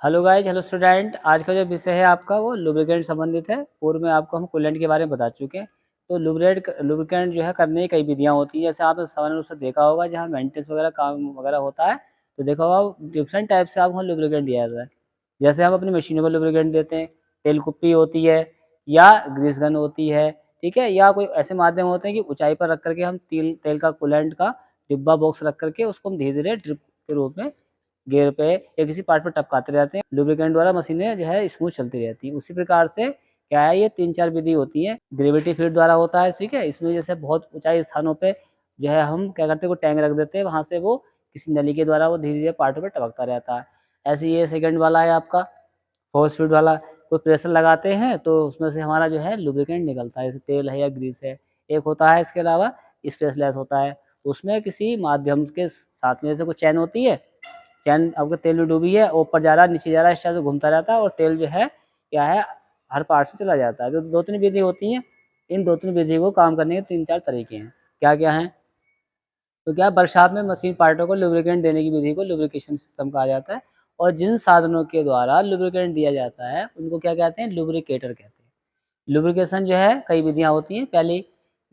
Hello guys, hello student. आज का जो विषय है आपका वो लुब्रिकेंट संबंधित है। पूर्व में आपको हम कूलेंट के बारे में बता चुके हैं। तो लुब्रिकेंट जो है करने की कई विधियां होती हैं। जैसे आपने सामान्य रूप से देखा होगा जहाँ मेंटेनेंस वगैरह काम वगैरह होता है, तो देखा होगा डिफरेंट टाइप से आपको लुब्रिकेंट दिया जाता है। जैसे हम अपनी मशीनों पर लुब्रिकेंट देते हैं, तेल कुप्पी होती है या ग्रीस गन होती है, ठीक है, या कोई ऐसे माध्यम होते हैं कि ऊंचाई पर रख करके हम तेल तेल का कूलेंट का डिब्बा बॉक्स रख करके उसको हम धीरे धीरे ड्रिप के रूप में गियर पे या किसी पार्ट पे टपकाते रहते हैं। लुब्रिकेंट द्वारा मशीनें जो है स्मूथ चलती रहती हैं। उसी प्रकार से क्या है, ये 3-4 विधि होती है। ग्रेविटी फीड द्वारा होता है, ठीक है। इसमें जैसे बहुत ऊंचाई स्थानों पे जो है हम क्या करते हैं, वो टैंक रख देते हैं, वहां से वो किसी नली के द्वारा वो धीरे धीरे पार्टों पे टपकता रहता है। ऐसे ये सेकंड वाला है आपका फोर्स फीड वाला। कोई प्रेशर लगाते हैं तो उसमें से हमारा जो है लुब्रिकेंट निकलता है, जैसे तेल है या ग्रीस है। एक होता है इसके अलावा स्पेसलेस होता है, उसमें किसी माध्यम के साथ में जैसे कोई चैन होती है, चैन आपका तेल में डूबी है, ऊपर जा रहा है नीचे जा रहा है, इस तरह से घूमता रहता है और तेल जो है क्या है हर पार्ट में चला जाता है। जो 2-3 विधि होती हैं, इन 2-3 विधि को काम करने के 3-4 तरीके हैं। क्या क्या हैं? तो क्या वर्कशॉप में मशीन पार्टों को लुब्रिकेंट देने की विधि को लुब्रिकेशन सिस्टम कहा जाता है। और जिन साधनों के द्वारा लुब्रिकेंट दिया जाता है उनको क्या कहते हैं? लुब्रिकेटर कहते हैं। लुब्रिकेशन जो है कई विधियां होती हैं। पहली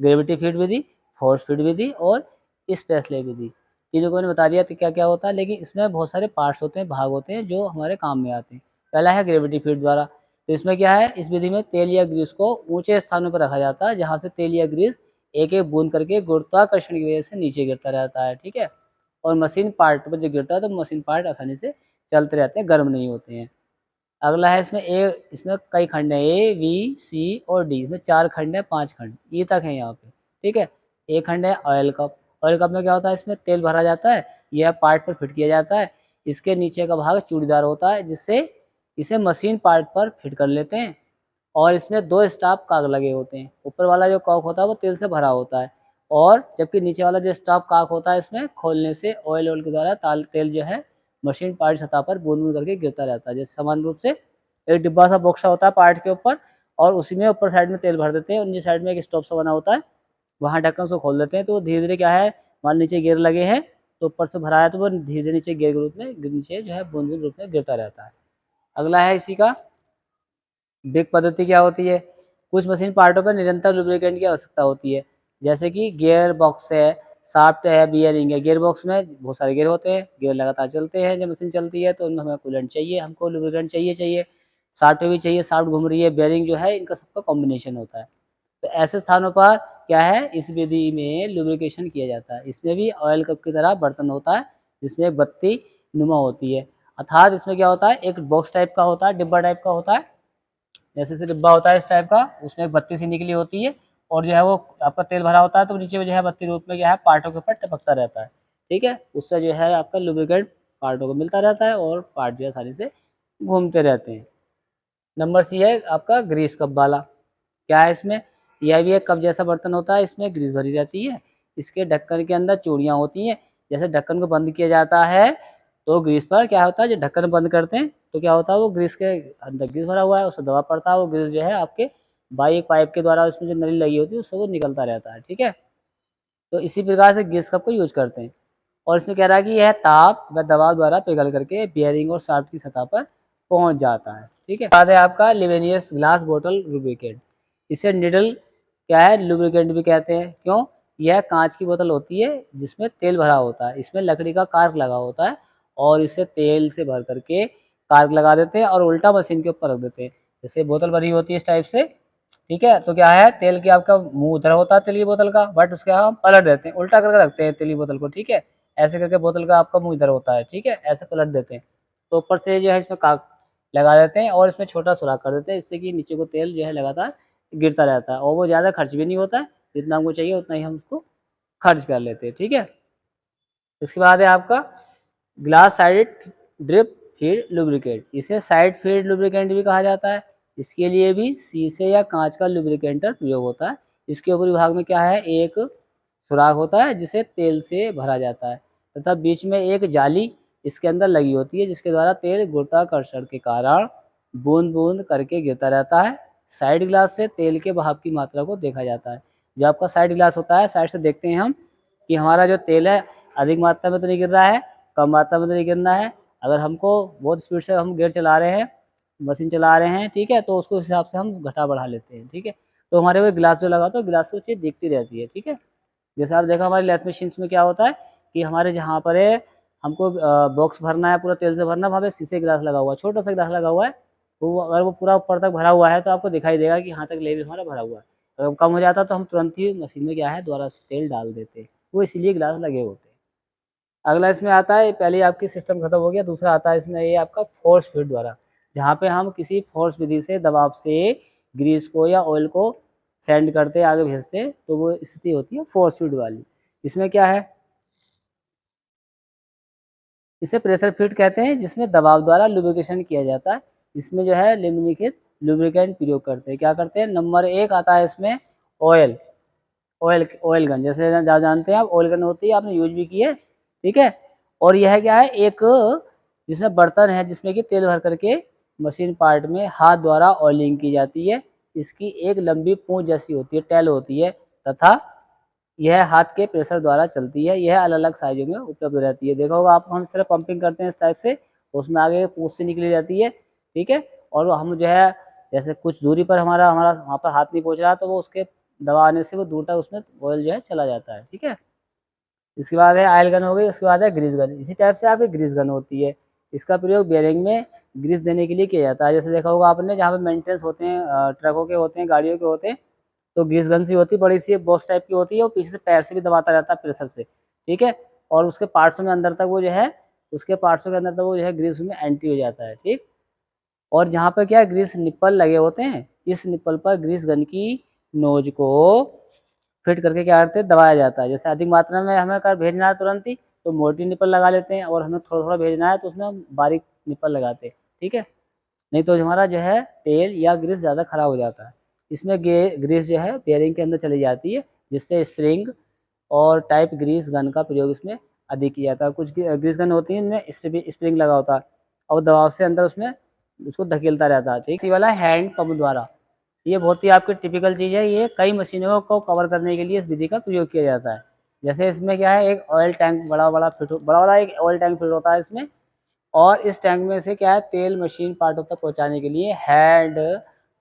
ग्रेविटी फीड विधि, फोर्स फीड विधि और स्पेसले विधि। तीनों को मैंने बता दिया कि क्या क्या होता है, लेकिन इसमें बहुत सारे पार्ट्स होते हैं, भाग होते हैं जो हमारे काम में आते हैं। पहला है ग्रेविटी फीड द्वारा। तो इसमें क्या है, इस विधि में तेल या ग्रीस को ऊंचे स्थानों पर रखा जाता है जहाँ से तेल या ग्रीस एक एक बूंद करके गुरुत्वाकर्षण की वजह से नीचे गिरता रहता है, ठीक है। और मशीन पार्ट पर जब गिरता है तो मशीन पार्ट आसानी से चलते रहते हैं, गर्म नहीं होते हैं। अगला है इसमें कई खंड हैं, ए बी सी और डी। इसमें 4 खंड है, 5 खंड ई तक है यहाँ पे, ठीक है। एक खंड है ऑयल कप। ऑयल कप में क्या होता है, इसमें तेल भरा जाता है, यह पार्ट पर फिट किया जाता है। इसके नीचे का भाग चूड़ीदार होता है जिससे इसे मशीन पार्ट पर फिट कर लेते हैं। और इसमें 2 स्टॉप काग लगे होते हैं। ऊपर वाला जो कॉक होता है वो तेल से भरा होता है, और जबकि नीचे वाला जो स्टॉप काक होता है इसमें खोलने से ऑयल के द्वारा तेल जो है मशीन पार्ट सतह पर बूंद बूंद करके गिरता रहता है। जैसे समान रूप से एक डिब्बा सा बॉक्सा होता है पार्ट के ऊपर, और उसी में ऊपर साइड में तेल भर देते हैं और नीचे साइड में एक स्टॉप सा बना होता है, वहाँ ढक्कन से खोल देते हैं। तो धीरे धीरे क्या है, मान नीचे गियर लगे हैं तो ऊपर से भरा है तो वो धीरे धीरे नीचे गियर के रूप में नीचे जो है बूंद बूंद रूप में गिरता रहता है। अगला है इसी का ब्रेक पद्धति क्या होती है। कुछ मशीन पार्टों पर निरंतर लुब्रिकेंट की आवश्यकता होती है, जैसे कि गियर बॉक्स है, शाफ्ट है, बियरिंग है। गियर बॉक्स में बहुत सारे गियर होते हैं, गियर लगातार चलते हैं, जब मशीन चलती है तो उनमें हमें कूलेंट चाहिए, हमको लुब्रिकेंट चाहिए चाहिए। शाफ्ट भी चाहिए, शाफ्ट घूम रही है, बियरिंग जो है, इनका सबका कॉम्बिनेशन होता है। तो ऐसे स्थानों पर क्या है, इस विधि में लुब्रिकेशन किया जाता है। इसमें भी ऑयल कप की तरह बर्तन होता है जिसमें एक बत्ती नुमा होती है, अर्थात इसमें क्या होता है, एक बॉक्स टाइप का होता है, डिब्बा टाइप का होता है, जैसे से डिब्बा होता है इस टाइप का, उसमें एक बत्ती सी निकली होती है, और जो है वो आपका तेल भरा होता है तो नीचे में जो है बत्ती रूप में क्या है पार्टों के ऊपर टपकता रहता है, ठीक है। उससे जो है आपका लुब्रिकेंट पार्टों को मिलता रहता है और पार्ट जो है आसानी से घूमते रहते हैं। नंबर सी है आपका ग्रीस कप वाला। क्या है इसमें, यह भी एक कप जैसा बर्तन होता है, इसमें ग्रीस भरी रहती है। इसके ढक्कन के अंदर चूड़ियाँ होती हैं। जैसे ढक्कन को बंद किया जाता है तो ग्रीस पर क्या होता है, जो ढक्कन बंद करते हैं तो क्या होता है, वो ग्रीस के अंदर ग्रीस भरा हुआ है, उससे दबाव पड़ता है, वो ग्रीस जो है आपके बाई एक पाइप के द्वारा उसमें जो नली लगी होती है उससे वो निकलता रहता है, ठीक है। तो इसी प्रकार से ग्रीस कप को यूज करते हैं। और इसमें कह रहा है कि यह ताप व दबाव द्वारा पिघल करके बियरिंग और शाफ्ट की सतह पर पहुंच जाता है, ठीक है। बाद है आपका लिवेनियस ग्लास बोतल लुब्रिकेंट। इसे निडल क्या है लुब्रिकेंट भी कहते हैं। क्यों? यह कांच की बोतल होती है जिसमें तेल भरा होता है, इसमें लकड़ी का कार्क लगा होता है, और इसे तेल से भर करके कार्क लगा देते हैं और उल्टा मशीन के ऊपर रख देते हैं। जैसे बोतल भरी होती है इस टाइप से, ठीक है, तो क्या है, तेल की आपका मुंह उधर होता है तेल की बोतल का, बट उसके हम पलट देते हैं, उल्टा करके रखते हैं तेल की बोतल को, ठीक है। ऐसे करके बोतल का आपका मुंह इधर होता है, ठीक है, ऐसे पलट देते हैं। तो ऊपर से जो है इसमें काक लगा देते हैं और इसमें छोटा सुराख कर देते हैं, इससे कि नीचे को तेल जो है लगातार गिरता रहता है, और वो ज़्यादा खर्च भी नहीं होता है, जितना हमको चाहिए उतना ही हम उसको खर्च कर लेते हैं, ठीक है। इसके बाद है आपका glass side drip feed lubricant. इसे साइड फीड लुब्रिकेंट भी कहा जाता है। इसके लिए भी शीशे या कांच का लुब्रिकेंटर प्रयोग होता है। इसके ऊपरी भाग में क्या है, एक सुराख होता है जिसे तेल से भरा जाता है, तथा बीच में एक जाली इसके अंदर लगी होती है जिसके द्वारा तेल गुरुत्वाकर्षण के कारण बूंद बूंद करके गिरता रहता है। साइड ग्लास से तेल के बहाव की मात्रा को देखा जाता है। जो आपका साइड ग्लास होता है, साइड से देखते हैं हम कि हमारा जो तेल है अधिक मात्रा में तो नहीं गिर रहा है, कम मात्रा में तो नहीं गिरना है, अगर हमको बहुत स्पीड से हम गियर चला रहे हैं, मशीन चला रहे हैं, ठीक है, तो उसको हिसाब से हम घटा बढ़ा लेते हैं, ठीक है। तो हमारे वो ग्लास जो लगा होता है, ग्लास से वो चीज़ दिखती रहती है, ठीक है। जैसे आप देखो हमारे लैथ मशीन्स में क्या होता है कि हमारे जहाँ पर है हमको बॉक्स भरना है, पूरा तेल से भरना है, वहाँ पे शीशे ग्लास लगा हुआ है, छोटा सा ग्लास लगा हुआ है, तो वो अगर वो पूरा ऊपर तक भरा हुआ है तो आपको दिखाई देगा कि यहाँ तक लेवल हमारा भरा हुआ है। अगर कम हो जाता है तो हम तुरंत ही मशीन में क्या है दोबारा से तेल डाल देते हैं, वो इसीलिए ग्लास लगे होते हैं। अगला इसमें आता है, पहले आपकी सिस्टम खत्म हो गया, दूसरा आता है इसमें ये आपका फोर्स फीड द्वारा, जहाँ पे हम किसी फोर्स विधि से दबाव से ग्रीस को या ऑयल को सेंड करते आगे भेजते, तो वो स्थिति होती है फोर्स फीड वाली। इसमें क्या है, इसे प्रेशर फीड कहते हैं, जिसमें दबाव द्वारा लुब्रिकेशन किया जाता है। इसमें जो है निम्नलिखित लुब्रिकेंट प्रयोग करते हैं, क्या करते हैं, नंबर 1 आता है इसमें ऑयल, ऑयल गन, जैसे जानते हैं आप ऑयल गन होती है, आपने यूज भी की है, ठीक है। और यह क्या है, एक जिसमें बर्तन है जिसमें कि तेल भर करके मशीन पार्ट में हाथ द्वारा ऑयलिंग की जाती है। इसकी एक लंबी पूंछ जैसी होती है, टेल होती है, तथा यह हाथ के प्रेशर द्वारा चलती है। यह अलग अलग साइजों में उपलब्ध रहती है। देखा होगा आप, हम इस तरह पंपिंग करते हैं इस टाइप से, उसमें आगे पूंछ से निकली जाती है, ठीक है। और हम जो है जैसे कुछ दूरी पर हमारा हमारा वहाँ पर हाथ नहीं पहुँच रहा, तो वो उसके दबा आने से वो दूर तक उसमें ऑयल जो है चला जाता है, ठीक है। इसके बाद है ऑयल गन हो गई, उसके बाद है ग्रीस गन। इसी टाइप से आपकी ग्रीस गन होती है। इसका प्रयोग बेयरिंग में ग्रीस देने के लिए किया जाता है। जैसे देखा होगा आपने, जहाँ पे मेंटेनेंस होते हैं, ट्रकों के होते हैं, गाड़ियों के होते हैं, तो ग्रीस गन सी होती है, बड़ी सी बॉक्स टाइप की होती है, वो पीछे से पैर से भी दबाता रहता है प्रेशर से, ठीक है। और उसके पार्ट्सों में अंदर तक वो जो है, उसके पार्ट्सों के अंदर तक वो जो है ग्रीस में एंट्री हो जाता है, ठीक। और जहाँ पर क्या है ग्रीस निप्पल लगे होते हैं, इस निप्पल पर ग्रीस गन की नोज को फिट करके क्या करते हैं, दबाया जाता है। जैसे अधिक मात्रा में हमें अगर भेजना है तुरंत ही, तो मोटी निप्पल लगा लेते हैं, और हमें थोड़ा थोड़ा भेजना है तो उसमें हम बारीक निप्पल लगाते हैं, ठीक है। नहीं तो हमारा जो है तेल या ग्रीस ज़्यादा खराब हो जाता है। इसमें ग्रीस जो है बेयरिंग के अंदर चली जाती है, जिससे स्प्रिंग और टाइप ग्रीस गन का प्रयोग इसमें अधिक किया जाता है। कुछ ग्रीस गन होती है, इनमें स्प्रिंग लगा होता है, और दबाव से अंदर उसमें उसको धकेलता रहता है, ठीक। इसी वाला हैंड पंप द्वारा, ये बहुत ही आपकी टिपिकल चीज़ है। ये कई मशीनों को कवर करने के लिए इस विधि का प्रयोग किया जाता है। जैसे इसमें क्या है, एक ऑयल टैंक बड़ा वाला एक ऑयल टैंक फिट होता है इसमें, और इस टैंक में से क्या है तेल मशीन पार्टों तक पहुंचाने के लिए हैंड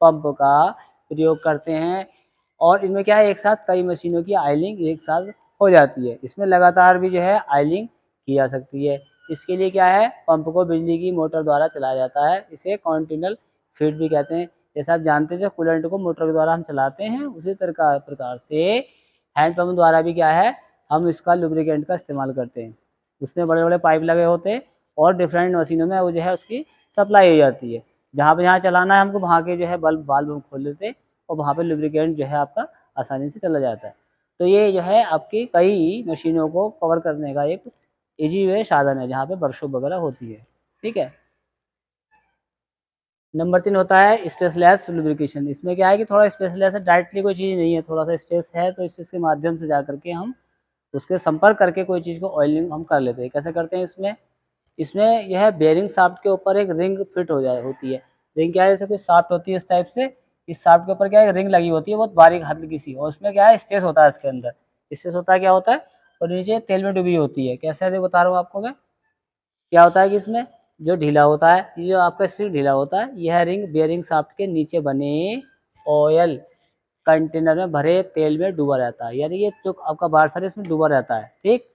पंप का प्रयोग करते हैं। और इनमें क्या है, एक साथ कई मशीनों की आयलिंग एक साथ हो जाती है। इसमें लगातार भी जो है आयलिंग की जा सकती है। इसके लिए क्या है, पंप को बिजली की मोटर द्वारा चलाया जाता है। इसे कॉन्टिन्यूअल फीड भी कहते हैं। जैसे आप जानते हैं, कूलेंट को मोटर के द्वारा हम चलाते हैं, उसी प्रकार से हैंड पंप द्वारा भी क्या है, हम इसका लुब्रिकेंट का इस्तेमाल करते हैं। उसमें बड़े बड़े पाइप लगे होते हैं, और डिफरेंट मशीनों में वो जो है उसकी सप्लाई हो जाती है। जहाँ पे जहाँ चलाना है हमको, वहाँ के जो है बल्ब वाल्व हम खोल देते हैं, और वहाँ पे लुब्रिकेंट जो है आपका आसानी से चला जाता है। तो ये जो है आपकी कई मशीनों को कवर करने का एक ईजी वे साधन है, जहाँ पे वर्कशॉप वगैरह होती है, ठीक है। नंबर 3 होता है स्पेसलेस लुब्रिकेशन। इसमें क्या है कि थोड़ा स्पेसलेस है, डायरेक्टली कोई चीज़ नहीं है, थोड़ा सा स्पेस है, तो स्पेस के माध्यम से जा करके हम उसके संपर्क करके कोई चीज़ को ऑयलिंग हम कर लेते हैं। कैसे करते हैं इसमें, इसमें यह बेयरिंग शाफ्ट के ऊपर एक रिंग फिट हो जाए होती है। रिंग क्या है, जैसे कोई शाफ्ट होती है इस टाइप से, इस शाफ्ट के ऊपर क्या है एक रिंग लगी होती है, बहुत बारीक हल्की सी, और उसमें क्या है स्पेस होता है, इसके अंदर स्पेस होता है, क्या होता है, और नीचे तेल में डूबी होती है। कैसे है बता रहा हूँ आपको मैं, क्या होता है कि इसमें जो ढीला होता है, ये जो आपका स्प्रिंग ढीला होता है, यह रिंग बेयरिंग शाफ्ट के नीचे बने ऑयल कंटेनर में भरे तेल में डूबा रहता है। यानी ये जो आपका बारसर इसमें डूबा रहता है, ठीक।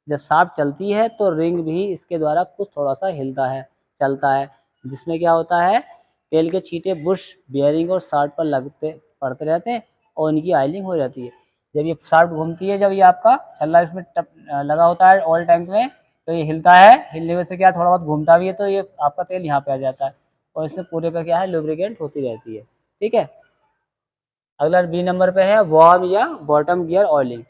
जब शाफ्ट चलती है तो रिंग भी इसके द्वारा कुछ थोड़ा सा हिलता है, चलता है, जिसमें क्या होता है तेल के छींटे बुश बेयरिंग और शाफ्ट पर लगते पड़ते रहते हैं, और इनकी ऑयलिंग हो जाती है। जब ये शाफ्ट घूमती है, जब ये आपका छल्ला इसमें लगा होता है ऑयल टैंक में, तो ये हिलता है, हिलने से क्या थोड़ा बहुत घूमता भी है, तो ये आपका तेल यहाँ पे आ जाता है, और इससे पूरे पे क्या है लुब्रिकेंट होती रहती है, ठीक है। अगला बी नंबर पे है वार्म या बॉटम गियर ऑयलिंग।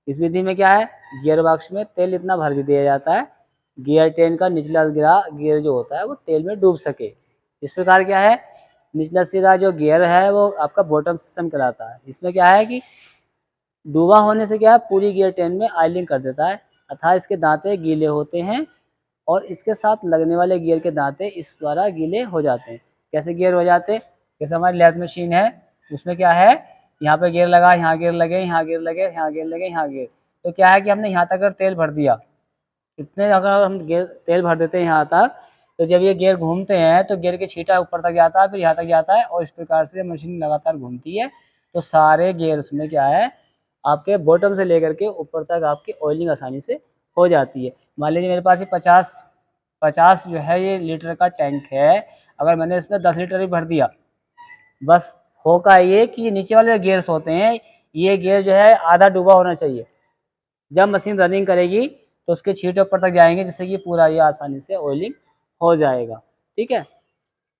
इस विधि में क्या है, गियर बॉक्स में तेल इतना भर दिया जाता है, गियर ट्रेन का निचला गिरा गियर जो होता है वो तेल में डूब सके। इस प्रकार क्या है, निचला सिरा जो गियर है वो आपका बॉटम सिस्टम कहलाता है। इसमें क्या है कि डूबा होने से क्या है पूरी गियर ट्रेन में ऑयलिंग कर देता है, अर्थात इसके दांते गीले होते हैं, और इसके साथ लगने वाले गियर के दांते इस द्वारा गीले हो जाते हैं। कैसे गियर हो जाते हैं, जैसे हमारी लैथ मशीन है, उसमें क्या है, यहाँ पे गियर लगा, यहाँ गियर लगे, यहाँ गियर लगे, यहाँ गियर लगे, यहाँ गियर, तो क्या है कि हमने यहाँ तक अगर तेल भर दिया, इतने अगर हम तेल भर देते हैं यहाँ तक, तो जब ये गियर घूमते हैं तो गियर के छींटा ऊपर तक जाता है, फिर यहाँ तक जाता है, और इस प्रकार से मशीन लगातार घूमती है। तो सारे गियर्स में क्या है, आपके बॉटम से लेकर के ऊपर तक आपकी ऑयलिंग आसानी से हो जाती है। मान लीजिए मेरे पास ये 50 जो है ये लीटर का टैंक है, अगर मैंने इसमें 10 लीटर भी भर दिया, बस होगा ये कि नीचे वाले गियर्स होते हैं, ये गियर जो है आधा डूबा होना चाहिए। जब मशीन रनिंग करेगी तो उसके छींटे ऊपर तक जाएंगे, जिससे कि पूरा ये आसानी से ऑयलिंग हो जाएगा। ठीक है।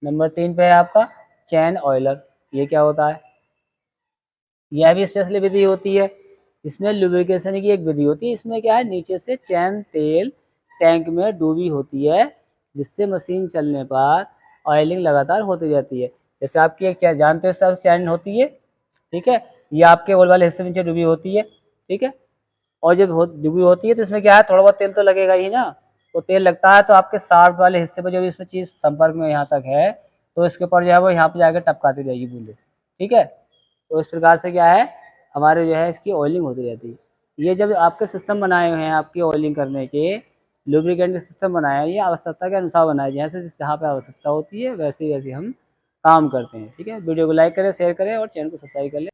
नंबर 3 पे है आपका चैन ऑयलर। ये क्या होता है? यह भी स्पेशल विधि होती है। इसमें लुब्रिकेशन की एक विधि होती है। इसमें क्या है, नीचे से चैन तेल टैंक में डूबी होती है, जिससे मशीन चलने पर ऑयलिंग लगातार होती रहती है। जैसे आपकी एक चैन जानते हैं सब, चैन होती है, ठीक है, ये आपके होल वाले हिस्से में नीचे डूबी होती है, ठीक है। और जब डूबी होती है तो इसमें क्या है, थोड़ा बहुत तेल तो लगेगा ही ना। तो तेल लगता है तो आपके शार्प वाले हिस्से पर, जब इसमें चीज़ संपर्क में यहाँ तक है, तो इसके ऊपर जो है वो यहाँ पे जाकर टपकाती रहेगी बूंदें। ठीक है। तो इस प्रकार से क्या है, हमारे जो है इसकी ऑयलिंग होती रहती है। ये जब आपके सिस्टम बनाए हुए हैं आपकी ऑयलिंग करने के, लुब्रिकेंट के सिस्टम बनाया है, ये आवश्यकता के अनुसार बनाए, जैसे जहाँ पे आवश्यकता होती है वैसे वैसे हम काम करते हैं। ठीक है। वीडियो को लाइक करें, शेयर करें और चैनल को सब्सक्राइब कर लें।